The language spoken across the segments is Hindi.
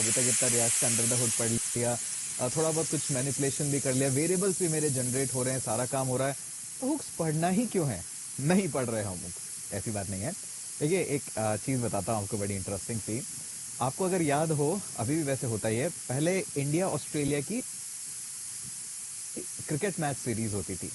अभी तक इतना रिएक्ट का अंडर द हुड पढ़ लिया, थोड़ा बहुत कुछ मैनिपुलेशन भी कर लिया, वेरिएबल्स भी मेरे जनरेट हो रहे हैं, सारा काम हो रहा है, तो हुक्स पढ़ना ही क्यों है? नहीं पढ़ रहे हम हुक्स, ऐसी बात नहीं है। देखिए एक चीज़ बताता हूँ आपको, बड़ी इंटरेस्टिंग थी। आपको अगर याद हो, अभी भी वैसे होता ही है, पहले इंडिया ऑस्ट्रेलिया की क्रिकेट मैच सीरीज होती थी।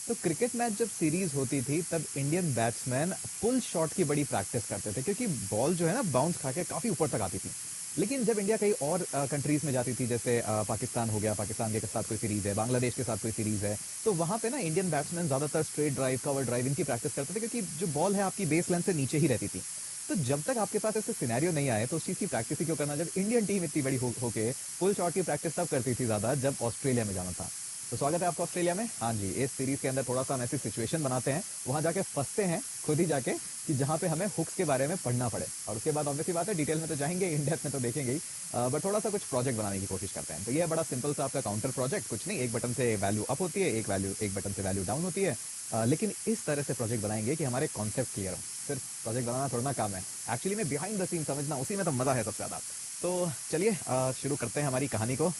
तो क्रिकेट मैच जब सीरीज होती थी तब इंडियन बैट्समैन पुल शॉट की बड़ी प्रैक्टिस करते थे, क्योंकि बॉल जो है ना बाउंस खा के काफी ऊपर तक आती थी। लेकिन जब इंडिया कई और कंट्रीज में जाती थी, जैसे पाकिस्तान हो गया, पाकिस्तान के साथ कोई सीरीज है, बांग्लादेश के साथ कोई सीरीज है, तो वहां पे ना इंडियन बैट्समैन ज्यादातर स्ट्रेट ड्राइव, कवर ड्राइव इनकी प्रैक्टिस करते थे, क्योंकि जो बॉल है आपकी बेस लाइन से नीचे ही रहती थी। तो जब तक आपके पास ऐसे सिनेरियो नहीं आए तो उस चीज की प्रैक्टिस ही क्यों करना, जब इंडियन टीम इतनी बड़ी होके पुल शॉट की प्रैक्टिस तब करती थी ज्यादा जब ऑस्ट्रेलिया में जाना था। तो स्वागत है आपका ऑस्ट्रेलिया में। हाँ जी, इस सीरीज के अंदर थोड़ा सा हम ऐसी सिचुएशन बनाते हैं, वहां जाके फंसते हैं खुद ही जाके, कि जहां पे हमें हुक्स के बारे में पढ़ना पड़े, और उसके बाद ऑब्वियसली बात है डिटेल में तो जाएंगे, इन डेप्थ में तो देखेंगे ही, बट थोड़ा सा कुछ प्रोजेक्ट बनाने की कोशिश करते हैं। तो ये है बड़ा सिंपल सा आपका काउंटर प्रोजेक्ट, कुछ नहीं, एक बटन से वैल्यू अप होती है, एक बटन से वैल्यू डाउन होती है, लेकिन इस तरह से प्रोजेक्ट बनाएंगे कि हमारे कॉन्सेप्ट क्लियर हो। सिर्फ प्रोजेक्ट बनाना थोड़ा ना काम है, एक्चुअली में बिहाइंड द सीन समझना, उसी में तो मजा है सबसे ज्यादा। तो चलिए शुरू करते हैं हमारी कहानी को।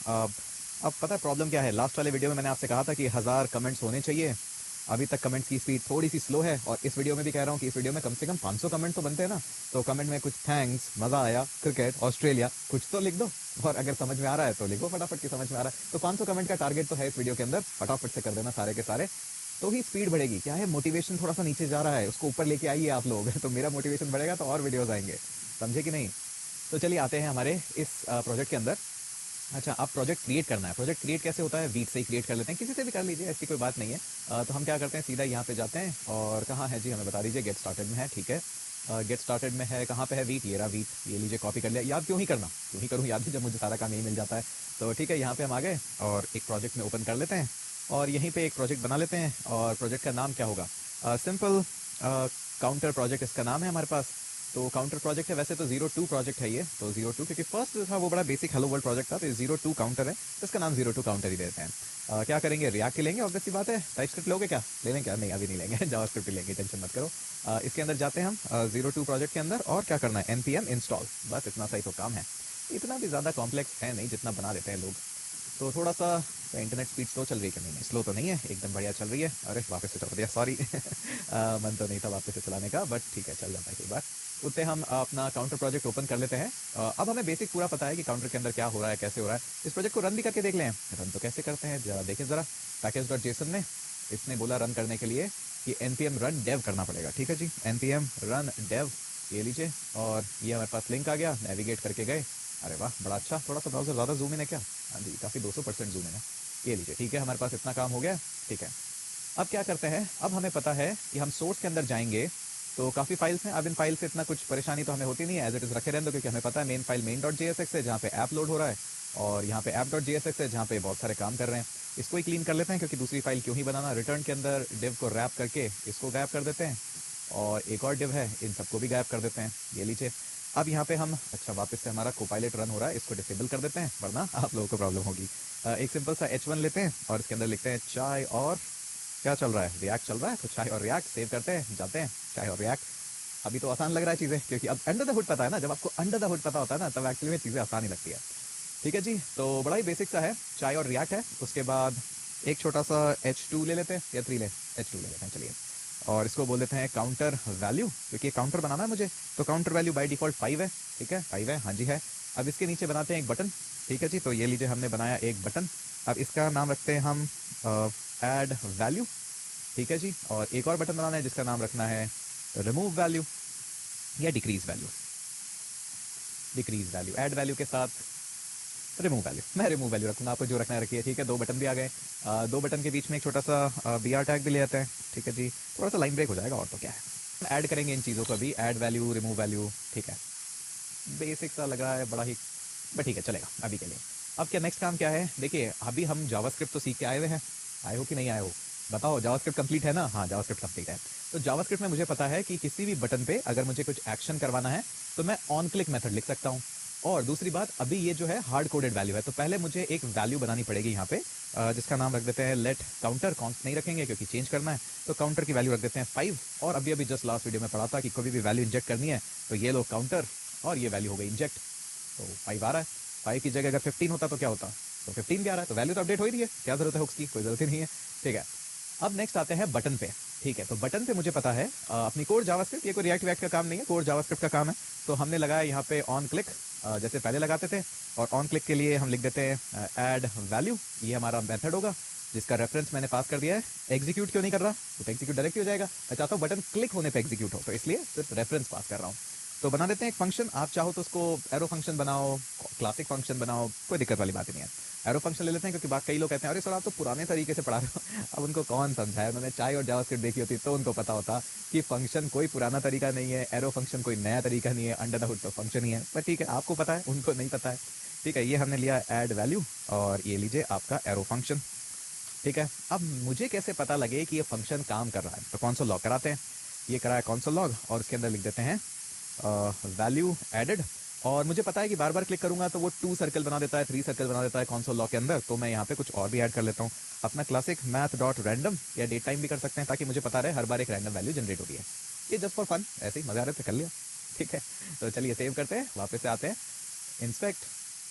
अब पता है प्रॉब्लम क्या है, लास्ट वाले वीडियो में मैंने आपसे कहा था कि 1000 कमेंट्स होने चाहिए, अभी तक कमेंट्स की स्पीड थोड़ी सी स्लो है, और इस वीडियो में भी कह रहा हूँ कि इस वीडियो में कम से कम 500 कमेंट तो बनते हैं ना। तो कमेंट में कुछ थैंक्स, मजा आया, क्रिकेट, ऑस्ट्रेलिया, कुछ तो लिख दो, और अगर समझ में आ रहा है तो लिखो फटाफट की समझ में आ रहा है। तो 500 कमेंट का टारगेट तो है इस वीडियो के अंदर, फटाफट से कर देना सारे के सारे, तो ही स्पीड बढ़ेगी। क्या है, मोटिवेशन थोड़ा सा नीचे जा रहा है, उसको ऊपर लेके आइए आप लोग तो मेरा मोटिवेशन बढ़ेगा, तो और वीडियोस आएंगे, समझे कि नहीं? तो चलिए आते हैं हमारे इस प्रोजेक्ट के अंदर। अच्छा, आप प्रोजेक्ट क्रिएट करना है, प्रोजेक्ट क्रिएट कैसे होता है, वीट से ही क्रिएट कर लेते हैं, किसी से भी कर लीजिए, ऐसी कोई बात नहीं है। तो हम क्या करते हैं, सीधा यहाँ पे जाते हैं, और कहाँ है जी, हमें बता दीजिए, गेट स्टार्टेड में है, ठीक है। गेट स्टार्टेड में है, कहाँ पे है, वीट, ये रहा वीट, ये लीजिए, कॉपी कर लिया। याद क्यों ही करना, क्यों ही करूँ याद ही, जब मुझे सारा काम यही मिल जाता है। तो ठीक है, यहाँ पे हम आ गए, और एक प्रोजेक्ट में ओपन कर लेते हैं, और यहीं पे एक प्रोजेक्ट बना लेते हैं, और प्रोजेक्ट का नाम क्या होगा, सिंपल काउंटर प्रोजेक्ट इसका नाम है हमारे पास। तो काउंटर प्रोजेक्ट है, वैसे तो 02 प्रोजेक्ट है ये, तो 02, क्योंकि फर्स्ट जो था वो बड़ा बेसिक हेलो वर्ल्ड प्रोजेक्ट था, तो 02 काउंटर है, तो इसका नाम 02 काउंटर ही देते हैं। क्या करेंगे, रिएक्ट ही लेंगे, ऑब्वियसली बात है। टाइपस्क्रिप्ट लोगे क्या, ले लें क्या, नहीं अभी नहीं लेंगे जावास्क्रिप्ट ही लेंगे, टेंशन मत करो। इसके अंदर जाते हैं हम 02 प्रोजेक्ट के अंदर, और क्या करना है, npm इंस्टॉल, बस इतना सा ही तो काम है, इतना भी ज़्यादा कॉम्प्लेक्स है नहीं जितना बना देते हैं लोग। तो थोड़ा सा इंटरनेट स्पीड स्लो चल रही है कि नहीं, स्लो तो नहीं है, एकदम बढ़िया चल रही है। अरे वापस से चला दिया, सॉरी मन तो नहीं था वापस से चलाने का, बट ठीक है, चल जाता है कई बार। उतने हम अपना काउंटर प्रोजेक्ट ओपन कर लेते हैं। अब हमें बेसिक पूरा पता है कि काउंटर के अंदर क्या हो रहा है, कैसे हो रहा है। इस प्रोजेक्ट को रन भी करके देख लें, रन तो कैसे करते हैं जरा देखें जरा। पैकेज.json में इसने बोला रन करने के लिए कि npm run dev करना पड़ेगा, ठीक है जी, npm run dev, ये लीजिए, और ये हमारे पास लिंक आ गया, नेविगेट करके गए। अरे वाह, बड़ा अच्छा, थोड़ा सा ब्राउजर ज़्यादा जूम इन है क्या, हाँ जी काफ़ी 200% जूम इन है, ये लीजिए, ठीक है, हमारे पास इतना काम हो गया, ठीक है। अब क्या करते हैं, अब हमें पता है कि हम सोर्स के अंदर जाएंगे, तो काफ़ी फाइल्स हैं, अब इन फाइल से इतना कुछ परेशानी तो हमें होती नहीं है, एज इट इज़ रखे रहने दो, क्योंकि हमें पता है मेन फाइल main.jsx है, जहाँ पे ऐप लोड हो रहा है, और यहाँ पे app.jsx है, जहाँ पे बहुत सारे काम कर रहे हैं। इसको ही क्लीन कर लेते हैं, क्योंकि दूसरी फाइल क्यों ही बनाना, रिटर्न के अंदर डिव को रैप करके इसको गायब कर देते हैं, और एक और डिव है, इन सबको भी गायब कर देते हैं, ये लीजिए। अब यहाँ पे हम, अच्छा वापस से हमारा कोपायलट रन हो रहा है, इसको डिसेबल कर देते हैं, वरना आप लोगों को प्रॉब्लम होगी। एक सिंपल सा H1 लेते हैं, और इसके अंदर लिखते हैं चाय और, क्या चल रहा है, रिएक्ट चल रहा है, तो चाय और रिएक्ट सेव करते हैं, जाते हैं, चाय और रिएक्ट। अभी तो आसान लग रहा है चीज़ें, क्योंकि अब अंडर द हुड पता है ना, जब आपको अंडर द हुड पता होता है ना, तब एक्चुअली में चीज़ें आसान ही लगती है। ठीक है जी, तो बड़ा ही बेसिक सा है, चाय और रिएक्ट है। उसके बाद एक छोटा सा H2 ले लेते हैं, या 3 ले, H2 ले लेते हैं, चलिए, और इसको बोल देते हैं काउंटर वैल्यू, क्योंकि काउंटर बनाना है मुझे, तो काउंटर वैल्यू बाय डिफॉल्ट 5 है, ठीक है, 5 है, हाँ जी है। अब इसके नीचे बनाते हैं एक बटन, ठीक है जी, तो ये लीजिए, हमने बनाया एक बटन। अब इसका नाम रखते हैं हम ऐड वैल्यू, ठीक है जी, और एक और बटन बनाना है जिसका नाम रखना है रिमूव वैल्यू या decrease value, decrease value, add value के साथ रिमूव वैल्यू, मैं रिमूव वैल्यू रखूंगा, आपको जो रखना है रखिए, ठीक है। दो बटन भी आ गए, दो बटन के बीच में एक छोटा सा बी आर टैग भी ले आते हैं, ठीक है जी, थोड़ा सा लाइन ब्रेक हो जाएगा, और तो क्या है, ऐड करेंगे इन चीज़ों को भी, ऐड वैल्यू, रिमूव वैल्यू, ठीक है, बेसिक सा लग रहा है बड़ा ही, बट ठीक है, चलेगा अभी के लिए। अब क्या नेक्स्ट काम क्या है, देखिए अभी हम जावास्क्रिप्ट तो सीख के आए हुए हैं, आए हो कि नहीं आए हो, बताओ, जावास्क्रिप्ट कंप्लीट है ना, हाँ जावास्क्रिप्ट कंप्लीट है। तो जावास्क्रिप्ट में मुझे पता है कि किसी भी बटन पे अगर मुझे कुछ एक्शन करवाना है तो मैं ऑन क्लिक मेथड लिख सकता हूँ। और दूसरी बात, अभी ये जो है हार्ड कोडेड वैल्यू है, तो पहले मुझे एक वैल्यू बनानी पड़ेगी यहाँ पे, जिसका नाम रख देते हैं लेट काउंटर, कॉन्स्ट नहीं रखेंगे क्योंकि चेंज करना है, तो काउंटर की वैल्यू रख देते हैं 5। और अभी अभी जस्ट लास्ट वीडियो में पढ़ा था कि कोई भी वैल्यू इंजेक्ट करनी है तो ये लो काउंटर, और ये वैल्यू हो गई इंजेक्ट, तो 5 आ रहा है। 5 की जगह अगर 15 होता तो क्या होता, तो 15 भी आ रहा है, तो वैल्यू तो अपडेट हो ही रही है, क्या जरूरत है हुक्स की, कोई जरूरत ही नहीं है। ठीक है, अब नेक्स्ट आते हैं बटन पे। ठीक है, तो बटन पे मुझे पता है अपनी कोड जावास्क्रिप्ट, ये कोई रिएक्ट वैक्ट का काम नहीं है, कोड जावास्क्रिप्ट का काम है। तो हमने लगाया यहाँ पे ऑन क्लिक, जैसे पहले लगाते थे, और ऑन क्लिक के लिए हम लिख देते हैं ऐड वैल्यू, ये हमारा मेथड होगा जिसका रेफरेंस मैंने पास कर दिया है। एग्जीक्यूट क्यों नहीं कर रहा, तो एग्जीक्यूट डायरेक्ट हो जाएगा, मैं चाहता हूँ बटन क्लिक होने पे एग्जीक्यूट हो, तो इसलिए सिर्फ रेफरेंस पास कर रहा हूँ। तो बना देते हैं एक फंक्शन, आप चाहो तो उसको एरो फंक्शन बनाओ, क्लासिक फंक्शन बनाओ, कोई दिक्कत वाली बात ही नहीं है। एरो फंक्शन ले लेते हैं, क्योंकि कई लोग कहते हैं अरे सर आप तो पुराने तरीके से पढ़ा रहे हो। अब उनको कौन समझाए, उन्होंने चाय और जावास्क्रिप्ट देखी होती तो उनको पता होता कि फंक्शन कोई पुराना तरीका नहीं है, एरो फंक्शन कोई नया तरीका नहीं है, अंडर द हुड तो फंक्शन ही है। पर ठीक है, आपको पता है, उनको नहीं पता है। ठीक है, ये हमने लिया ऐड वैल्यू, और ये लीजिए आपका एरो फंक्शन। ठीक है, अब मुझे कैसे पता लगे कि ये फंक्शन काम कर रहा है, तो कॉन्सोल लॉग कराते हैं। ये करा है कॉन्सोल लॉग, और उसके अंदर लिख देते हैं वैल्यू एडेड, और मुझे पता है कि बार बार क्लिक करूंगा तो वो 2 सर्कल बना देता है, 3 सर्कल बना देता है कॉन्सोल लॉग के अंदर। तो मैं यहाँ पे कुछ और भी ऐड कर लेता हूँ, अपना क्लासिक मैथ डॉट रैंडम या डेट टाइम भी कर सकते हैं, ताकि मुझे पता रहे हर बार एक रैंडम वैल्यू जनरेट होती है। ये जस्ट फॉर फन, ऐसे ही मजा आ रहे थे, कर लिया। ठीक है, तो चलिए सेव करते हैं, वापस से आते हैं, इंस्पेक्ट,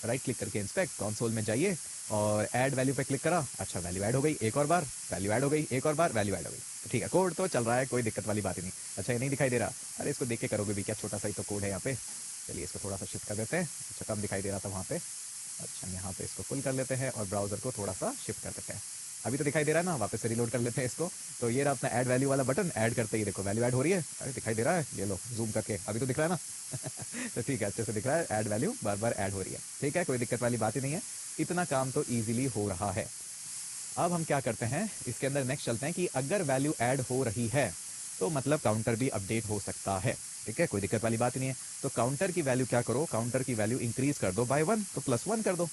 राइट क्लिक करके इंस्पेक्ट, कंसोल में जाइए और ऐड वैल्यू पे क्लिक करा, अच्छा वैल्यू ऐड हो गई, एक और बार वैल्यू ऐड हो गई, एक और बार वैल्यू ऐड हो गई। ठीक है, कोड तो चल रहा है, कोई दिक्कत वाली बात ही नहीं। अच्छा ये नहीं दिखाई दे रहा, अरे इसको देख के करोगे भी क्या, छोटा सा ही तो कोड है यहाँ पे। चलिए इसको थोड़ा सा शिफ्ट कर देते हैं, अच्छा कम दिखाई दे रहा था वहाँ पे। अच्छा यहाँ पे इसको फुल कर लेते हैं और ब्राउजर को थोड़ा सा शिफ्ट कर देते हैं, अभी तो दिखाई दे रहा है ना, वापस से रिलोड कर लेते हैं इसको। तो ये रहा अपना ऐड वैल्यू वाला बटन, ऐड करते ही देखो वैल्यू ऐड हो रही है, अरे दिखाई दे रहा है, ये लो जूम करके, अभी तो दिख रहा है ना। तो ठीक है, अच्छे से दिख रहा है, ऐड वैल्यू बार बार ऐड हो रही है। ठीक है, कोई दिक्कत वाली बात ही नहीं है, इतना काम तो ईजिली हो रहा है। अब हम क्या करते हैं, इसके अंदर नेक्स्ट चलते हैं कि अगर वैल्यू ऐड हो रही है तो मतलब काउंटर भी अपडेट हो सकता है। ठीक है, कोई दिक्कत वाली बात ही नहीं है। तो काउंटर की वैल्यू क्या करो, काउंटर की वैल्यू इंक्रीज कर दो बाय 1, तो +1 कर दो।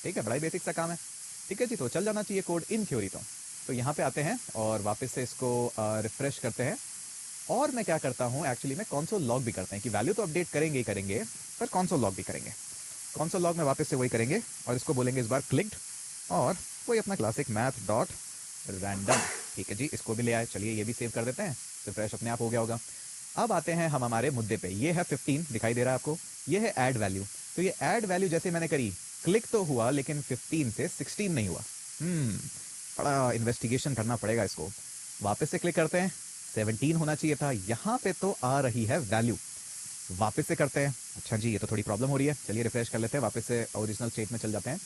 ठीक है, बड़ा ही बेसिक सा काम है। ठीक है जी, तो चल जाना चाहिए कोड इन थ्योरी। तो यहाँ पे आते हैं और वापस से इसको रिफ्रेश करते हैं, और मैं क्या करता हूँ एक्चुअली में कंसोल लॉग भी करते हैं कि वैल्यू तो अपडेट करेंगे ही करेंगे, पर कंसोल लॉग भी करेंगे। कंसोल लॉग में वापस से वही करेंगे और इसको बोलेंगे इस बार क्लिक्ड, और वही अपना क्लासिक मैथ डॉट रैंडम। ठीक है जी, इसको भी ले आए, चलिए ये भी सेव कर देते हैं, रिफ्रेश अपने आप हो गया होगा। अब आते हैं हम हमारे मुद्दे पे, ये है 15 दिखाई दे रहा है आपको, ये है ऐड वैल्यू। तो ये ऐड वैल्यू जैसे मैंने करी, क्लिक तो हुआ लेकिन 15 से 16 नहीं हुआ। बड़ा इन्वेस्टिगेशन करना पड़ेगा इसको। वापस से क्लिक करते हैं, 17 होना चाहिए था, यहाँ पे तो आ रही है वैल्यू। वापस से करते हैं, अच्छा जी ये तो थोड़ी प्रॉब्लम हो रही है, चलिए रिफ्रेश कर लेते हैं, वापस से ओरिजिनल स्टेट में चल जाते हैं।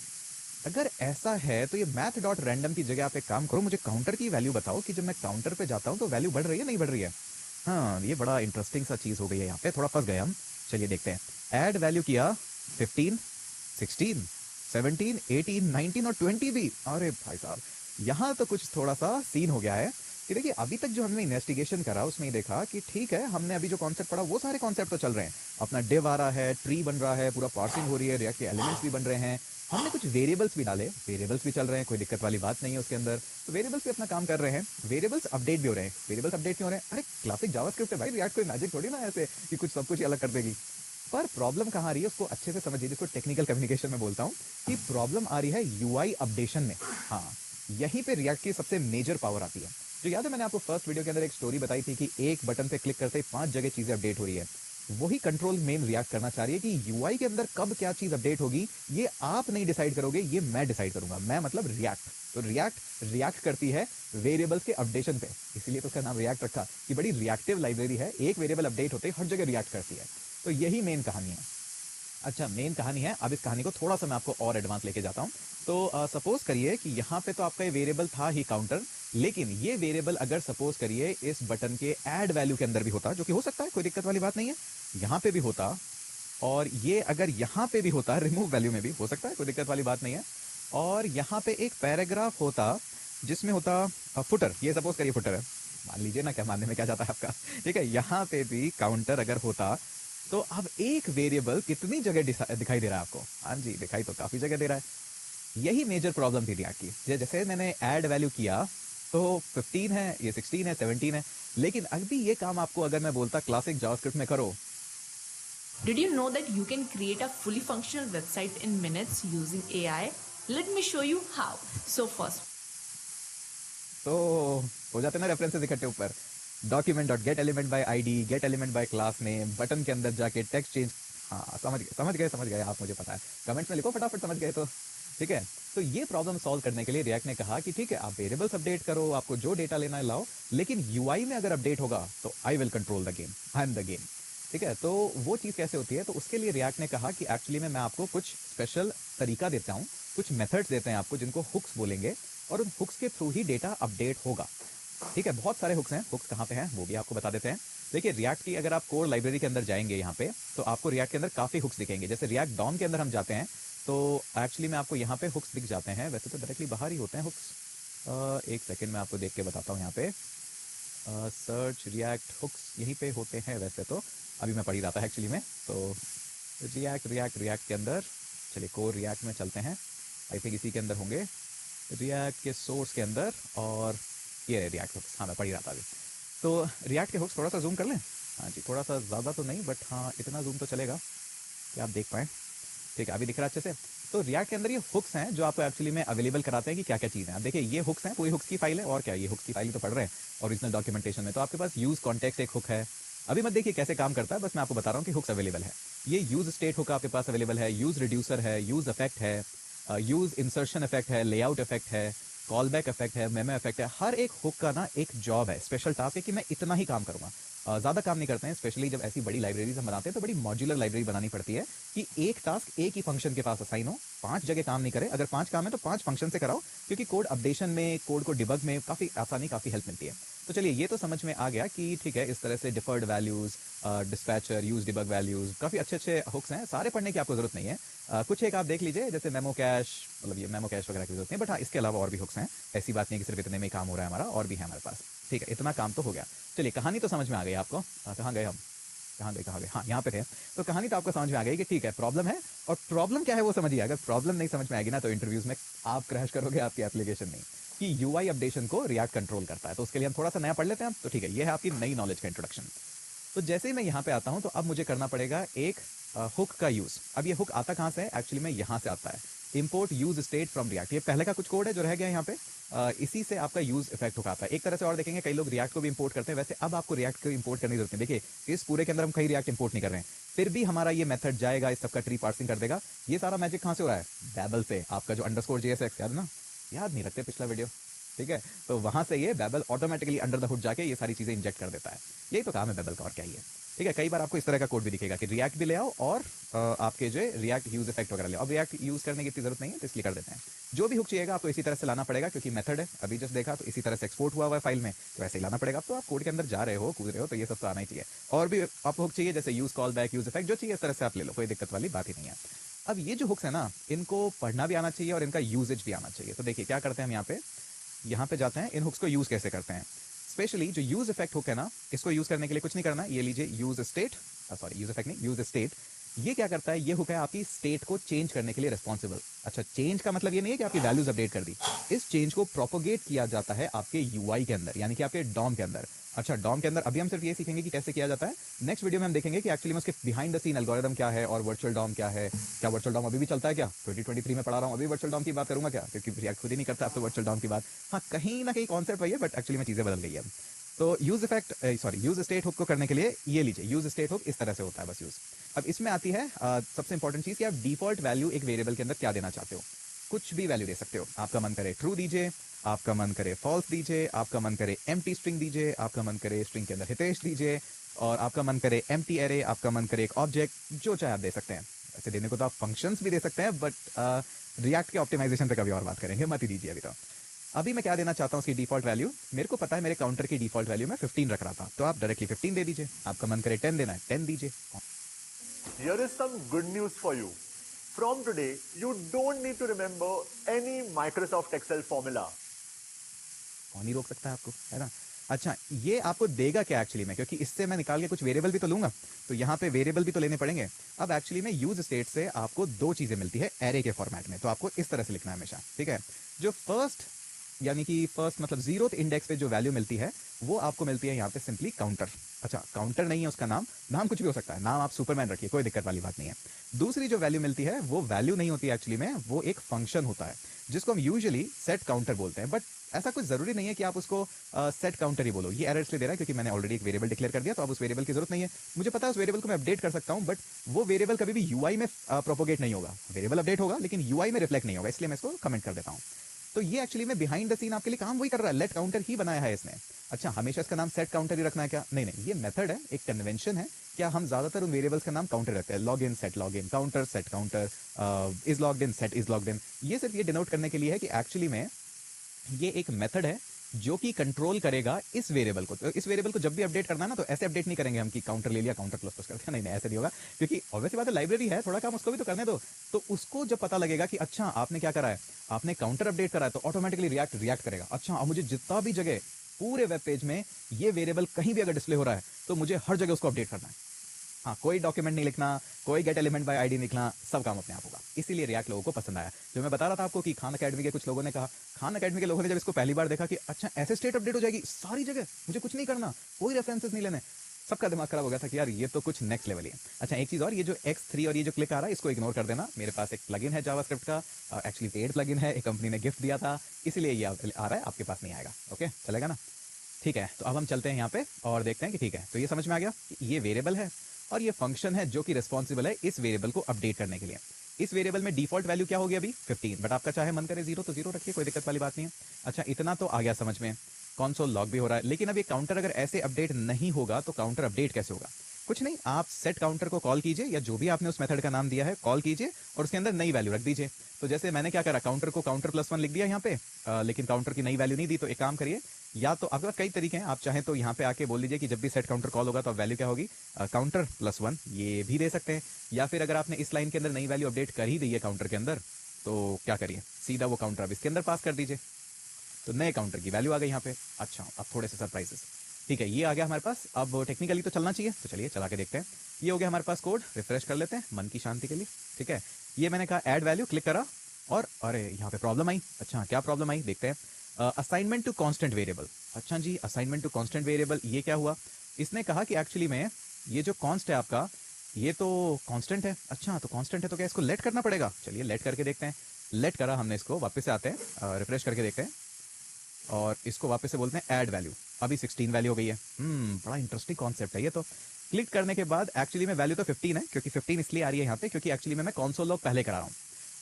अगर ऐसा है तो ये मैथ डॉट रैंडम की जगह आप एक काम करो, मुझे काउंटर की वैल्यू बताओ कि जब मैं काउंटर पे जाता हूँ तो वैल्यू बढ़ रही है नहीं बढ़ रही है। हाँ, ये बड़ा इंटरेस्टिंग सा चीज़ हो गई है, यहाँ पे थोड़ा फंस गए हम। चलिए देखते हैं, ऐड वैल्यू किया 15, 16, 17, 18, 19 और 20 भी, अरे भाई साहब यहाँ तो कुछ थोड़ा सा सीन हो गया है। कि देखिए अभी तक जो हमने इन्वेस्टिगेशन करा उसमें ही देखा कि ठीक है, हमने अभी जो कॉन्सेप्ट पढ़ा वो सारे कॉन्सेप्ट तो चल रहे हैं, अपना डिव आ रहा है, ट्री बन रहा है, पूरा पार्सिंग हो रही है, रिएक्ट के एलिमेंट्स भी बन रहे हैं, हमने कुछ वेरिएबल्स भी डाले, वेरिएबल्स भी चल रहे हैं, कोई दिक्कत वाली बात नहीं है उसके अंदर। तो वेरिएबल्स भी अपना काम कर रहे हैं, वेरिएबल्स अपडेट भी हो रहे हैं। वेरिएबल्स अपडेट क्यों हो रहे हैं, अरे क्लासिक जावास्क्रिप्ट है भाई, रिएक्ट कोई मैजिक थोड़ी ना ऐसे कि कुछ सब कुछ ही अलग कर देगी। पर प्रॉब्लम कहाँ आ रही है उसको अच्छे से समझिए, जिसको टेक्निकल कम्युनिकेशन में बोलता हूँ कि प्रॉब्लम आ रही है यूआई अपडेशन में। हाँ, यहीं पे रिएक्ट की सबसे मेजर पावर आती है। जो याद है मैंने आपको फर्स्ट वीडियो के अंदर एक स्टोरी बताई थी कि एक बटन पे क्लिक करते ही 5 जगह चीजें अपडेट हो रही है। वही कंट्रोल मेन रिएक्ट करना चाह रही है कि यूआई के अंदर कब क्या चीज अपडेट होगी, ये आप नहीं डिसाइड करोगे, ये मैं डिसाइड करूंगा। मैं मतलब रिएक्ट। तो रिएक्ट करती है वेरिएबल्स के अपडेशन पे, इसीलिए तो उसका नाम रिएक्ट रखा कि बड़ी रिएक्टिव लाइब्रेरी है, एक वेरिएबल अपडेट होते ही हर जगह रिएक्ट करती है। तो यही मेन कहानी है। अच्छा, मेन कहानी है, अब इस कहानी को थोड़ा सा मैं आपको और एडवांस लेके जाता हूँ। तो सपोज करिए कि यहाँ पे तो आपका ये वेरिएबल था ही काउंटर, लेकिन ये वेरिएबल अगर सपोज करिए इस बटन के ऐड वैल्यू के अंदर भी होता, जो कि हो सकता है, कोई दिक्कत वाली बात नहीं है, यहाँ पे भी होता, और ये अगर यहाँ पे भी होता, रिमूव वैल्यू में भी हो सकता है, कोई दिक्कत वाली बात नहीं है, और यहाँ पे एक पैराग्राफ होता जिसमें होता फुटर, ये सपोज करिए फुटर है, मान लीजिए ना, क्या मानने में क्या जाता है आपका। ठीक है, यहाँ पे भी काउंटर अगर होता, तो अब एक वेरिएबल कितनी जगह दिखाई दे रहा है आपको, हाँ जी दिखाई तो काफी जगह दे रहा है। यही मेजर प्रॉब्लम थी रिएक्ट की, जैसे मैंने ऐड वैल्यू किया तो 15 है, ये 16 है, 17 है, लेकिन अभी ये काम आपको अगर मैं बोलता क्लासिक जावास्क्रिप्ट में करो। Did you know that you can create a fully functional website in minutes using AI? Let me show you how. So first, तो हो जाते ना रेफरेंसेस इकट्ठे ऊपर, document dot gate element by ID, gate element by class name, button के अंदर जाके टेक्स्ट चेंज, हाँ, समझ गए आप, मुझे पता है। कमेंट्स में लिखो फटाफट समझ गए तो। ठीक है, तो ये प्रॉब्लम सॉल्व करने के लिए रिएक्ट ने कहा कि ठीक है, आप वेरिएबल्स अपडेट करो, आपको जो डेटा लेना है लाओ, लेकिन यूआई में अगर अपडेट होगा तो I will control the game, I am the game. ठीक है, तो वो चीज़ कैसे होती है, तो उसके लिए रिएक्ट ने कहा कि एक्चुअली में मैं आपको कुछ स्पेशल तरीका देता हूँ, कुछ मेथड्स देते हैं आपको जिनको हुक्स बोलेंगे, और उन हुक्स के थ्रू ही डेटा अपडेट होगा। ठीक है, बहुत सारे हुक्स हैं, हुक्स कहाँ पे हैं वो भी आपको बता देते हैं। देखिए, रिएक्ट की अगर आप कोर लाइब्रेरी के अंदर जाएंगे यहाँ पे, तो आपको रिएक्ट के अंदर काफ़ी हुक्स दिखेंगे। जैसे रिएक्ट डॉम के अंदर हम जाते हैं तो एक्चुअली में आपको यहाँ पे हुक्स दिख जाते हैं, वैसे तो डायरेक्टली बाहर ही होते हैं हुक्स। एक सेकेंड में आपको देख के बताता हूँ। यहाँ पे सर्च रिएक्ट हुक्स यहीं पे होते हैं वैसे तो, अभी मैं पढ़ ही रहा था एक्चुअली में। तो रिएक्ट के अंदर, चलिए कोर रिएक्ट में चलते हैं, आई थिंक इसी के अंदर होंगे, रिएक्ट के सोर्स के अंदर, और ये रिएक्ट हुक्स, हाँ मैं पढ़ ही रहा था अभी। तो रिएक्ट के हुक्स थोड़ा सा जूम कर लें, हाँ जी, थोड़ा सा ज़्यादा तो नहीं, बट हाँ इतना जूम तो चलेगा कि आप देख पाएँ। ठीक है, अभी दिख रहा है अच्छे से। तो रिएक्ट के अंदर ये हुक्स हैं जो आपको एक्चुअली में अवेलेबल कराते हैं कि क्या क्या चीज़ें हैं। आप देखिए, ये हुक्स हैं, पूरी हुक्स की फाइल है, और क्या, ये हुक्स की फाइल ही तो पढ़ रहे हैं ओरिजिनल डॉक्यूमेंटेशन में। तो आपके पास यूज़ कॉन्टेक्स्ट एक हुक है, अभी मत देखिए कैसे काम करता है, बस मैं आपको बता रहा हूँ कि हुक्स अवेलेबल है। ये यूज़ स्टेट हुक आपके पास अवेलेबल है, यूज़ रिड्यूसर है, यूज़ इफेक्ट है, यूज़ इंसर्शन इफेक्ट है, लेआउट इफेक्ट है, कॉल बैक इफेक्ट है, मेमो इफेक्ट है। हर एक हुक का ना एक जॉब है, स्पेशल टास्क है कि मैं इतना ही काम करूँगा, ज़्यादा काम नहीं करते हैं। स्पेशली जब ऐसी बड़ी लाइब्रेरीज हम बनाते हैं तो बड़ी मॉड्यूलर लाइब्रेरी बनानी पड़ती है कि एक टास्क एक ही फंक्शन के पास असाइन हो, 5 जगह काम नहीं करे। अगर 5 काम है तो 5 फंक्शन से कराओ, क्योंकि कोड अपडेशन में, कोड को डिबग में काफ़ी आसानी, काफ़ी हेल्प मिलती है। तो चलिए, ये तो समझ में आ गया कि ठीक है, इस तरह से deferred values, dispatcher, use debug values, काफ़ी अच्छे अच्छे हुक्स हैं। सारे पढ़ने की आपको ज़रूरत नहीं है, कुछ एक आप देख लीजिए, जैसे मेमो कैश, मतलब ये मेमो कैश वगैरह की जरूरत नहीं, बट हाँ इसके अलावा और भी हुक्स हैं। ऐसी बात नहीं कि सिर्फ इतने में ही काम हो रहा है हमारा, और भी है हमारे पास। ठीक है, इतना काम तो हो गया। चलिए, कहानी तो समझ में आ गई आपको। कहाँ गए हम, कहाँ गए, हाँ यहाँ पे थे। तो कहानी तो आपको समझ में आ गई कि ठीक है, प्रॉब्लम है, और प्रॉब्लम क्या है वो समझिए। अगर प्रॉब्लम नहीं समझ में आएगी ना, तो इंटरव्यूज में आप क्रैश करोगे, आपकी एप्लीकेशन नहीं। कि यूआई अपडेशन को रिएक्ट कंट्रोल करता है, तो उसके लिए हम थोड़ा सा नया पढ़ लेते हैं। तो ठीक है, ये है आपकी नई नॉलेज का इंट्रोडक्शन। तो जैसे ही मैं यहाँ पे आता हूँ, तो अब मुझे करना पड़ेगा एक हुक का यूज। अब ये हुक आता कहाँ से है, एक्चुअली में यहाँ से आता है, import use state from react. ये पहले का कुछ कोड है जो रह गया यहाँ पे, इसी से आपका यूज इफेक्ट हुक आता है। एक तरह से और देखेंगे, कई लोग रिएक्ट को भी इंपोर्ट करते हैं, वैसे अब आपको रिएक्ट को इंपोर्ट करने की जरूरत नहीं। देखिए, इस पूरे के अंदर हम कहीं रिएक्ट इंपोर्ट नहीं कर रहे हैं, फिर भी हमारा ये मेथड जाएगा, इस सबका ट्री पार्सिंग कर देगा। ये सारा मैजिक कहाँ से हो रहा है, बैबल से। आपका जो अंडरस्कोर JSX याद ना, याद नहीं रखते पिछला वीडियो, ठीक है, तो वहां से ये Babel automatically under the hood जाके ये सारी चीजें इंजेक्ट कर देता है। यही तो काम है बैबल का, और क्या ही है। ठीक है, कई बार आपको इस तरह का कोड भी दिखेगा कि रिएक्ट भी ले आओ, और आपके जो रिएक्ट यूज इफेक्ट वगैरह ले आओ। अब रिएक्ट यूज करने की इतनी जरूरत नहीं है, तो इसलिए कर देते हैं। जो भी हुक चाहिएगा आपको इसी तरह से लाना पड़ेगा, क्योंकि मेथड है, अभी जस्ट देखा तो इसी तरह से एक्सपोर्ट हुआ है फाइल में, तो ऐसे ही लाना पड़ेगा। अब तो आप कोड के अंदर जा रहे हो, कूद रहे हो, तो ये सब तो आना ही चाहिए। और भी आपको हुक चाहिए, जैसे use call back, use effect, जो चाहिए इस तरह से आप ले लो, कोई दिक्कत वाली बात ही नहीं है। अब ये जो हुक्स है ना, इनको पढ़ना भी आना चाहिए और इनका यूजेज भी आना चाहिए। तो देखिए क्या करते हैं हम यहाँ पे जाते हैं, इन हुक्स को यूज कैसे करते हैं। स्पेशली जो यूज इफेक्ट हुक है ना, इसको यूज करने के लिए कुछ नहीं करना। ये लीजिए, use state, sorry use effect नहीं, यूज स्टेट। ये क्या करता है, ये हुक है आपकी स्टेट को चेंज करने के लिए रिस्पॉन्सिबल। अच्छा, चेंज का मतलब ये नहीं है कि आपकी वैल्यूज अपडेट कर दी, इस चेंज को प्रोपोगेट किया जाता है आपके यूआई के अंदर, यानी कि आपके डॉम के अंदर। अच्छा, डॉम के अंदर अभी हम सिर्फ ये सीखेंगे कि कैसे किया जाता है। नेक्स्ट वीडियो में हम देखेंगे कि एक्चुअली में उसके बिहाइंड द सीन एल्गोरिदम क्या है, और वर्चुअल डॉम क्या है। क्या वर्चुअल डॉम अभी भी चलता है क्या, 2023 में पढ़ा रहा हूँ, अभी वर्चुअल डॉम की बात करूंगा क्या, क्योंकि रिएक्ट खुद ही नहीं करता अब तो वर्चुअल डॉम की बात। हाँ, कहीं ना कहीं कॉन्सेप्ट वही है, बट एक्चुअली में चीजें बदल गई है। तो use effect, sorry use state hook को करने के लिए ये लीजिए, यूज स्टेट हुक इस तरह से होता है बस यूज। अब इसमें आती है सबसे इंपॉर्टेंट चीज कि आप डिफॉल्ट वैल्यू एक वेरिएबल के अंदर क्या देना चाहते हो। कुछ भी वैल्यू दे सकते हो, आपका मन करे ट्रू दीजिए, आपका मन करे फॉल्स दीजिए, आपका मन करे एम्प्टी स्ट्रिंग दीजिए, आपका मन करे स्ट्रिंग के अंदर हितेश दीजिए, और आपका मन करे एम्प्टी एरे, आपका मन करे एक ऑब्जेक्ट, जो चाहे आप दे सकते हैं। ऐसे देने को तो आप फंक्शंस भी दे सकते हैं, बट रिएक्ट के ऑप्टिमाइजेशन पे कभी और बात करेंगे, मत ही दीजिए अभी। तो अभी मैं क्या देना चाहता हूँ उसकी डिफॉल्ट वैल्यू, मेरे को पता है मेरे काउंटर की डिफॉल्ट वैल्यू मैं 15 रख रहा था, तो आप डायरेक्टली 15 दे दीजिए। आपका मन करे 10 देना है, 10 दीजिए। Here is some good news for you. From today, you don't need to remember any Microsoft Excel formula. कौन ही रोक सकता है आपको, है ना। अच्छा, ये आपको देगा क्या एक्चुअली में, क्योंकि इससे मैं निकाल के कुछ वेरिएबल भी तो लूंगा, तो यहाँ पे वेरिएबल भी तो लेने पड़ेंगे। अब एक्चुअली में यूज स्टेट से आपको दो चीजें मिलती है एरे के फॉर्मेट में, तो आपको इस तरह से लिखना है हमेशा। ठीक है, जो फर्स्ट, यानी कि फर्स्ट मतलब जीरोथ इंडेक्स पे जो वैल्यू मिलती है, वो आपको मिलती है यहाँ पे सिंपली काउंटर। अच्छा, काउंटर नहीं है उसका नाम, नाम कुछ भी हो सकता है, नाम आप सुपरमैन रखिए, कोई दिक्कत वाली बात नहीं है। दूसरी जो वैल्यू मिलती है वो वैल्यू नहीं होती है एक्चुअली में, वो एक फंक्शन होता है जिसको हम यूजुअली सेट काउंटर बोलते हैं, बट ऐसा कुछ जरूरी नहीं है कि आप उसको सेट काउंटर ही बोलो। ये एरर इसलिए दे रहा है क्योंकि मैंने ऑलरेडी एक वेरिएबल डिक्लेयर कर दिया, तो अब उस वेरिएबल की जरूरत नहीं है। मुझे पता है उस वेरिएबल को मैं अपडेट कर सकता हूँ, बट वो वेरिएबल कभी भी यूआई में प्रोपोगेट नहीं होगा। वेरिएबल अपडेट होगा लेकिन यूआई में रिफ्लेक्ट नहीं होगा, इसलिए मैं इसको कमेंट कर देता हूँ। तो ये एक्चुअली में बिहाइंड द सीन आपके लिए काम वही कर रहा है, लेट काउंटर ही बनाया है इसने। अच्छा, हमेशा इसका नाम सेट काउंटर ही रखना है क्या? नहीं नहीं, ये मेथड है, एक कन्वेंशन है। क्या हम ज्यादातर उन वेरिएबल्स का नाम काउंटर रखते हैं, log in set log in, counter set counter, is logged in set is logged in. ये सिर्फ ये डिनोट करने के लिए है कि एक्चुअली में ये एक मेथड है जो कि कंट्रोल करेगा इस वेरिएबल को। तो इस वेरिएबल को जब भी अपडेट करना है ना, तो ऐसे अपडेट नहीं करेंगे हम कि काउंटर ले लिया काउंटर प्लस प्लस कर दिया, नहीं नहीं ऐसे नहीं होगा, क्योंकि ऑब्वियसली बात है लाइब्रेरी है, थोड़ा काम उसको भी तो करने दो। तो उसको जब पता लगेगा कि अच्छा आपने क्या करा है, आपने काउंटर अपडेट करा है, तो ऑटोमेटिकली रिएक्ट करेगा। अच्छा, अब मुझे जितना भी जगह पूरे वेब पेज में ये वेरिएबल कहीं भी अगर डिस्प्ले हो रहा है, तो मुझे हर जगह उसको अपडेट करना है। हाँ, कोई डॉक्यूमेंट नहीं लिखना, कोई गेट एलिमेंट बाय आईडी लिखना, सब काम अपने आप होगा। इसीलिए रिएक्ट लोगों को पसंद आया। जो मैं बता रहा था आपको कि खान अकेडमी के कुछ लोगों ने कहा, खान अकेडमी के लोगों ने जब इसको पहली बार देखा कि अच्छा ऐसे स्टेट अपडेट हो जाएगी सारी जगह, मुझे कुछ नहीं करना, कोई रेफरेंसेस नहीं लेने, सबका दिमाग खराब हो गया था कि यार ये तो कुछ नेक्स्ट लेवल ही है। अच्छा, एक चीज और, ये जो X3 और ये जो क्लिक आ रहा है, इसको इग्नोर कर देना। मेरे पास एक प्लगइन है जावास्क्रिप्ट का, एक्चुअली पेड प्लगइन है, एक कंपनी ने गिफ्ट दिया था, इसीलिए ये आ रहा है, आपके पास नहीं आएगा। ओके, चलेगा ना? ठीक है, तो अब हम चलते हैं यहाँ पे और देखते हैं कि ठीक है, तो ये समझ में आ गया कि ये वेरिएबल है और ये फंक्शन है जो कि रिस्पॉन्सिबल है इस वेरिएबल को अपडेट करने के लिए। इस वेरिएबल में डिफॉल्ट वैल्यू क्या होगी अभी 15, बट आपका चाहे मन करे 0 तो 0 रखिए, कोई दिक्कत वाली बात नहीं है। अच्छा, इतना तो आ गया समझ में, कॉन्सोल लॉग भी हो रहा है। लेकिन अब ये काउंटर अगर ऐसे अपडेट नहीं होगा तो काउंटर अपडेट कैसे होगा? कुछ नहीं, आप सेट काउंटर को कॉल कीजिए, या जो भी आपने उस मेथड का नाम दिया है कॉल कीजिए और उसके अंदर नई वैल्यू रख दीजिए। तो जैसे मैंने क्या करा, काउंटर को काउंटर +1 लिख दिया यहाँ पे, लेकिन काउंटर की नई वैल्यू नहीं दी। तो एक काम करिए, या तो आपके पास कई तरीके हैं, आप चाहें तो यहाँ पे आके बोल दीजिए कि जब भी सेट काउंटर कॉल होगा तो वैल्यू क्या होगी, काउंटर +1, ये भी दे सकते हैं। या फिर अगर आपने इस लाइन के अंदर नई वैल्यू अपडेट कर ही दी है काउंटर के अंदर, तो क्या करिए, सीधा वो काउंटर अब इसके अंदर पास कर दीजिए, तो नए काउंटर की वैल्यू आ गई यहाँ पे। अच्छा, अब थोड़े से सरप्राइजेस। ठीक है, ये आ गया हमारे पास। अब टेक्निकली तो चलना चाहिए, तो चलिए चला के देखते हैं। ये हो गया हमारे पास कोड, रिफ्रेश कर लेते हैं मन की शांति के लिए। ठीक है, ये मैंने कहा ऐड वैल्यू, क्लिक करा और अरे यहाँ पे प्रॉब्लम आई। अच्छा, क्या प्रॉब्लम आई देखते हैं। Assignment to constant variable. अच्छा जी, असाइनमेंट टू कांस्टेंट वेरिएबल, ये क्या हुआ? इसने कहा कि एक्चुअली में ये जो कॉन्स्ट है आपका, ये तो कांस्टेंट है। अच्छा, तो कांस्टेंट है तो क्या इसको लेट करना पड़ेगा? चलिए लेट करके देखते हैं। लेट करा हमने इसको, वापस से आते हैं, रिफ्रेश करके देखते हैं और इसको वापस से बोलते हैं ऐड वैल्यू। अभी 16 वैल्यू हो गई है। बड़ा इंटरेस्टिंग कॉन्सेप्ट है ये तो। क्लिक करने के बाद एक्चुअली में वैल्यू तो 15 है, क्योंकि 15 इसलिए आ रही है यहाँ पे क्योंकि एक्चुअली में मैं कंसोल लॉग पहले करा रहा हूँ।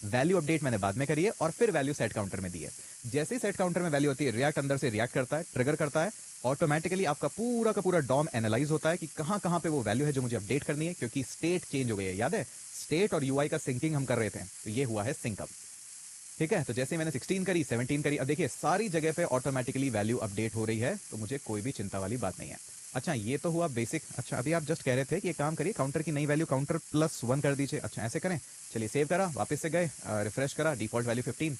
वैल्यू अपडेट मैंने बाद में करी है और फिर वैल्यू सेट काउंटर में दी है। जैसे ही सेट काउंटर में वैल्यू होती है, रिएक्ट अंदर से रिएक्ट करता है, ट्रिगर करता है, ऑटोमेटिकली आपका पूरा का पूरा डॉम एनालाइज होता है कि कहाँ कहाँ पे वो वैल्यू है जो मुझे अपडेट करनी है, क्योंकि स्टेट चेंज हो गई है। याद है, स्टेट और यूआई का सिंकिंग हम कर रहे थे, तो ये हुआ है सिंक अप। ठीक है, तो जैसे मैंने 16 करी, 17 करी, अब देखिए सारी जगह पे ऑटोमेटिकली वैल्यू अपडेट हो रही है, तो मुझे कोई भी चिंता वाली बात नहीं है। अच्छा, ये तो हुआ बेसिक। अच्छा, अभी आप जस्ट कह रहे थे कि एक काम करिए, काउंटर की नई वैल्यू काउंटर +1 कर दीजिए। अच्छा, ऐसे करें, चलिए सेव करा, वापस से गए, रिफ्रेश करा, डिफॉल्ट वैल्यू 15,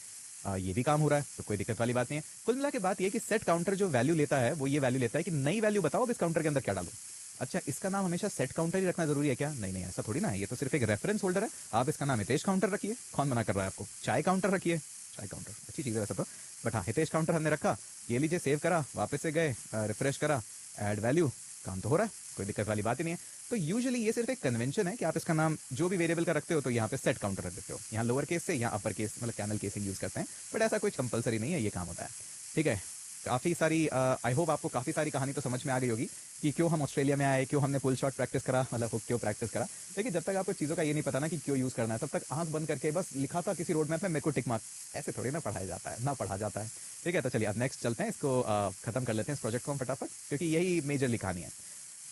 ये भी काम हो रहा है, तो कोई दिक्कत वाली बात नहीं है। कुल मिला के बात ये कि सेट काउंटर जो वैल्यू लेता है वो ये वैल्यू लेता है कि नई वैल्यू बताओ अब इस काउंटर के अंदर क्या डालूं। अच्छा, इसका नाम हमेशा सेट काउंटर ही रखना जरूरी है क्या? नहीं नहीं, ऐसा थोड़ी ना है, ये तो सिर्फ एक रेफरेंस होल्डर है। आप इसका नाम हितेश काउंटर रखिए, कौन मना कर रहा है आपको? चाय काउंटर रखिए, चाय काउंटर अच्छी चीज़ है वैसे तो, बट हाँ, हितेश काउंटर हमने रखा। ये लीजिए, सेव करा, वापस से गए, रिफ्रेश करा, ऐड वैल्यू, काम तो हो रहा है, कोई दिक्कत वाली बात ही नहीं है। तो यूजुअली ये सिर्फ एक कन्वेंशन है कि आप इसका नाम जो भी वेरिएबल का रखते हो तो यहाँ पे सेट काउंटर रख देते हो। यहाँ लोअर केस से या अपर केस, मतलब कैमल केसिंग यूज करते हैं, बट ऐसा कुछ कंपलसरी नहीं है, ये काम होता है। ठीक है, काफ़ी सारी आई होप आपको काफ़ी सारी कहानी तो समझ में आ गई होगी कि क्यों हम ऑस्ट्रेलिया में आए, क्यों हमने पुल शॉट प्रैक्टिस करा, मतलब क्यों प्रैक्टिस करा। लेकिन जब तक आपको चीज़ों का ये नहीं पता ना कि क्यों यूज़ करना है, तब तक आंख बंद करके बस लिखा था किसी रोड मैप में, मेरे को टिक मार्क, ऐसे थोड़ी ना पढ़ाया जाता है, ना पढ़ा जाता है। ठीक है, तो चलिए अब नेक्स्ट चलते हैं, इसको खत्म कर लेते हैं इस प्रोजेक्ट को हम फटाफट, क्योंकि यही मेजर कहानी है।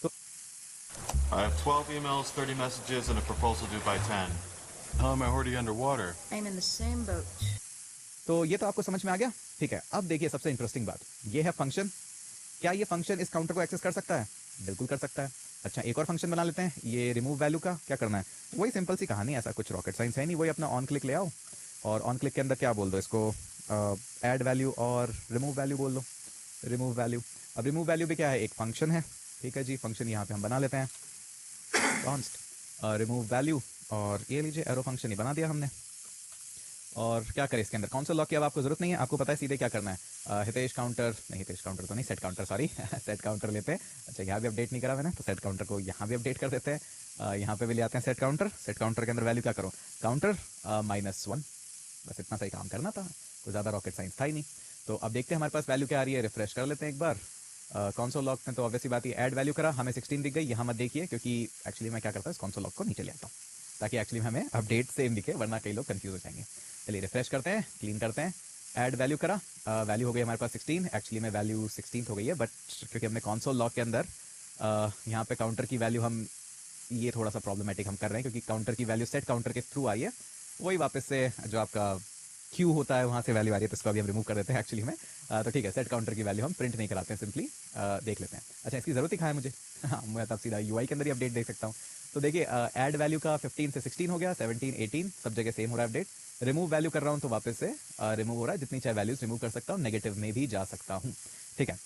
तो I have 12 emails, 30 messages, and a proposal due by 10. How am I already underwater? I'm in the same boat. तो ये तो आपको समझ में आ गया। ठीक है, अब देखिए सबसे इंटरेस्टिंग बात, ये है फंक्शन। क्या ये फंक्शन इस काउंटर को एक्सेस कर सकता है? बिल्कुल कर सकता है। अच्छा, एक और फंक्शन बना लेते हैं, ये रिमूव वैल्यू का क्या करना है? वही सिंपल सी कहानी, ऐसा कुछ रॉकेट साइंस है नहीं, वही अपना ऑन क्लिक ले आओ और ऑन क्लिक के अंदर क्या बोल दो इसको, ऐड वैल्यू और रिमूव वैल्यू बोल दो, रिमूव वैल्यू। अब रिमूव वैल्यू भी क्या है, एक फंक्शन है। ठीक है जी, फंक्शन यहाँ पे हम बना लेते हैं, कॉन्स्ट रिमूव वैल्यू, और ये लीजिए एरो फंक्शन ही बना दिया हमने। और क्या करें इसके अंदर, कंसोल लॉग की अब आपको जरूरत नहीं है, आपको पता है सीधे क्या करना है। हितेश काउंटर नहीं, हितेश काउंटर तो नहीं, set counter, sorry set counter लेते हैं। अच्छा, यहाँ भी अपडेट नहीं करा मैंने, तो सेट काउंटर को यहाँ भी अपडेट कर देते हैं। यहाँ पे भी ले आते हैं सेट काउंटर। सेट काउंटर के अंदर वैल्यू क्या करो, काउंटर -1, बस इतना सही काम करना था, कोई ज़्यादा रॉकेट साइंस था ही नहीं। तो अब देखते हैं हमारे पास वैल्यू क्या आ रही है, रिफ्रेश कर लेते हैं एक बार। कंसोल लॉग में तो ऑब्वियसली बात ही ऐड वैल्यू करा, हमें 16 दिख गई। यहाँ मत देखिए क्योंकि एक्चुअली मैं क्या करता हूँ, इस कंसोल लॉग को नीचे ले आता हूँ ताकि एक्चुअली हमें अपडेट सेम दिखे, वरना कई लोग कंफ्यूज हो जाएंगे। चलिए रिफ्रेश करते हैं, क्लीन करते हैं, ऐड वैल्यू करा, वैल्यू हो गई हमारे पास 16। एक्चुअली में वैल्यू 16 हो गई है, बट क्योंकि हमने कंसोल लॉग के अंदर यहाँ पे काउंटर की वैल्यू हम, ये थोड़ा सा प्रॉब्लमेटिक हम कर रहे हैं क्योंकि काउंटर की वैल्यू सेट काउंटर के थ्रू आई है, वही वापस से जो आपका क्यू होता है वहाँ से वैल्यू आ रही है, तो इसको अभी हम रिमूव कर देते हैं एक्चुअली में। तो ठीक है, सेट काउंटर की वैल्यू हम प्रिंट नहीं कराते हैं, सिंपली देख लेते हैं। अच्छा, इसकी ज़रूरत ही कहाँ है मुझे? हाँ, मैं तब सीधा यूआई के अंदर ही अपडेट देख सकता हूँ। तो देखिए ऐड वैल्यू का 15 से 16 हो गया, 17 18 सब जगह सेम हो रहा है अपडेट। रिमूव वैल्यू कर रहा हूँ तो वापस से रिमूव हो रहा है, जितनी चाहे वैल्यूज रिमूव कर सकता हूँ, नेगेटिव में भी जा सकता हूँ। ठीक है,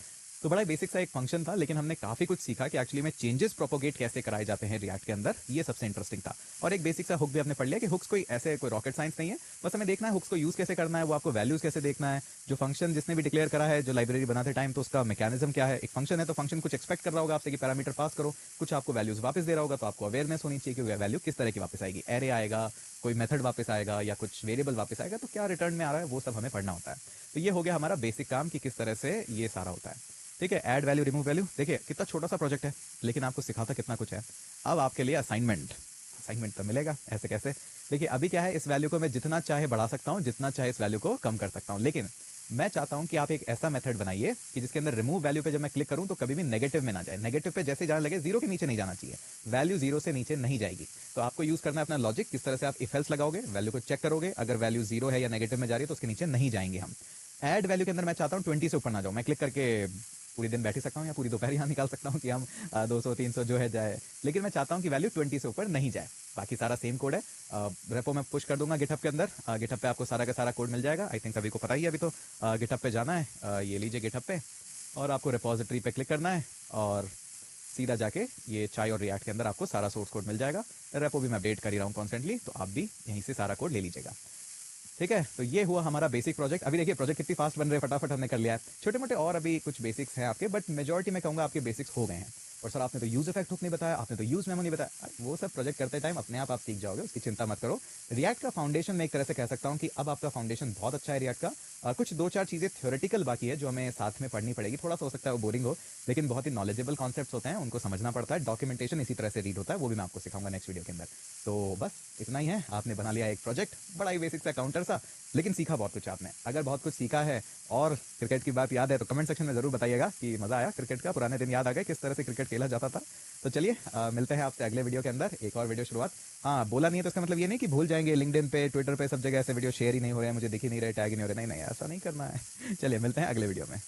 तो बड़ा बेसिक सा एक फंक्शन था, लेकिन हमने काफ़ी कुछ सीखा कि एक्चुअली में चेंजेस प्रोपोगेट कैसे कराए जाते हैं रिएक्ट के अंदर, ये सबसे इंटरेस्टिंग था। और एक बेसिक सा हुक भी हमने पढ़ लिया कि हुक्स कोई ऐसे कोई रॉकेट साइंस नहीं है, बस हमें देखना है हुक्स को यूज़ कैसे करना है, वो आपको वैल्यूज़ कैसे देखना है, जो फंक्शन जिसने भी डिक्लेयर करा है, जो लाइब्रेरी बनाते टाइम, तो उसका मैकेनिज्म क्या है। एक फंक्शन है तो फंक्शन कुछ एक्सपेक्ट कर रहा होगा आपसे कि पैरामीटर पास करो, कुछ आपको वैल्यूज़ वापस दे रहा होगा, तो आपको अवेयरनेस होनी चाहिए कि वैल्यू किस तरह की वापस आएगी, एरे आएगा, कोई मेथड वापस आएगा या कुछ वेरिएबल वापस आएगा, तो क्या रिटर्न में आ रहा है वो सब हमें पढ़ना होता है। तो ये हो गया हमारा बेसिक काम कि किस तरह से ये सारा होता है। ठीक है, ऐड वैल्यू रिमूव वैल्यू, देखिए कितना छोटा सा प्रोजेक्ट है लेकिन आपको सिखाता कितना कुछ है। अब आपके लिए असाइनमेंट तो मिलेगा, ऐसे कैसे? देखिए अभी क्या है, इस वैल्यू को मैं जितना चाहे बढ़ा सकता हूँ, जितना चाहे इस वैल्यू को कम कर सकता हूँ, लेकिन मैं चाहता हूँ कि आप एक ऐसा मेथड बनाइए कि जिसके अंदर रिमूव वैल्यू पे जब मैं क्लिक करूँ तो कभी भी नेगेटिव में ना जाए। नेगेटिव पे जैसे जाने लगे, जीरो के नीचे नहीं जाना चाहिए, वैल्यू जीरो से नीचे नहीं जाएगी। तो आपको यूज करना है अपना लॉजिक, किस तरह से आप इफ एल्स लगाओगे, वैल्यू को चेक करोगे, अगर वैल्यू जीरो है या नेगेटिव में जा रही है तो उसके नीचे नहीं जाएंगे हम। ऐड वैल्यू के अंदर मैं चाहता हूँ 20 से ऊपर ना जाऊँ, मैं क्लिक करके पूरी दिन बैठ ही सकता हूँ या पूरी दोपहर यहाँ निकाल सकता हूँ कि हम 200 300 जो है जाए, लेकिन मैं चाहता हूँ कि वैल्यू 20 से ऊपर नहीं जाए। बाकी सारा सेम कोड है, रेपो में पुश कर दूंगा गिटहब के अंदर, गिटहब पे आपको सारा का सारा कोड मिल जाएगा। आई थिंक सभी को पता ही है अभी तो। गिटहब पे जाना है, ये लीजिए गिटहब पे, और आपको रिपोजिटरी पे क्लिक करना है और सीधा जाके ये चाय और रिएक्ट के अंदर आपको सारा सोर्स कोड मिल जाएगा। रेपो भी मैं अपडेट कर ही रहा हूँ कॉन्स्टेंटली, तो आप भी यहीं से सारा कोड ले लीजिएगा। ठीक है, तो ये हुआ हमारा बेसिक प्रोजेक्ट। अभी देखिए प्रोजेक्ट कितनी फास्ट बन रहे हैं, फटाफट हमने कर लिया है। छोटे मोटे और अभी कुछ बेसिक्स हैं आपके, बट मेजॉरिटी में कहूँगा आपके बेसिक्स हो गए हैं। और सर आपने तो यूज इफेक्ट हुक नहीं बताया, आपने तो यूज मेमो नहीं बताया, वो सब प्रोजेक्ट करते टाइम अपने आप सीख जाओगे, उसकी चिंता मत करो। रिएक्ट का फाउंडेशन मैं एक तरह से कह सकता हूँ कि अब आपका फाउंडेशन बहुत अच्छा है रिएक्ट का। कुछ दो चार चीज़ें थ्योरेटिकल बाकी है जो हमें साथ में पढ़नी पड़ेगी, थोड़ा सा हो सकता है वो बोरिंग हो, लेकिन बहुत ही नॉलेजेबल कॉन्सेप्ट्स होते हैं, उनको समझना पड़ता है। डॉक्यूमेंटेशन इसी तरह से रीड होता है, वो भी मैं आपको सिखाऊंगा नेक्स्ट वीडियो के अंदर। तो बस इतना ही है, आपने बना लिया एक प्रोजेक्ट, बड़ा ही बेसिक सा काउंटर सा, लेकिन सीखा बहुत कुछ आपने। अगर बहुत कुछ सीखा है और क्रिकेट की बात याद है तो कमेंट सेक्शन में जरूर बताइएगा कि मजा आया क्रिकेट का, पुराने दिन याद आ गए किस तरह से क्रिकेट खेला जाता था। तो चलिए मिलते हैं आपसे अगले वीडियो के अंदर, एक और वीडियो शुरुआत। हाँ, बोला नहीं है तो इसका मतलब ये नहीं कि भूल जाएंगे, लिंक्डइन पे ट्विटर पे सब जगह ऐसे वीडियो शेयर ही नहीं हो रहे हैं, मुझे दिख ही नहीं रहे, टैग ही नहीं हो रहे, नहीं नहीं ऐसा नहीं करना है। चलिए मिलते हैं अगले वीडियो में।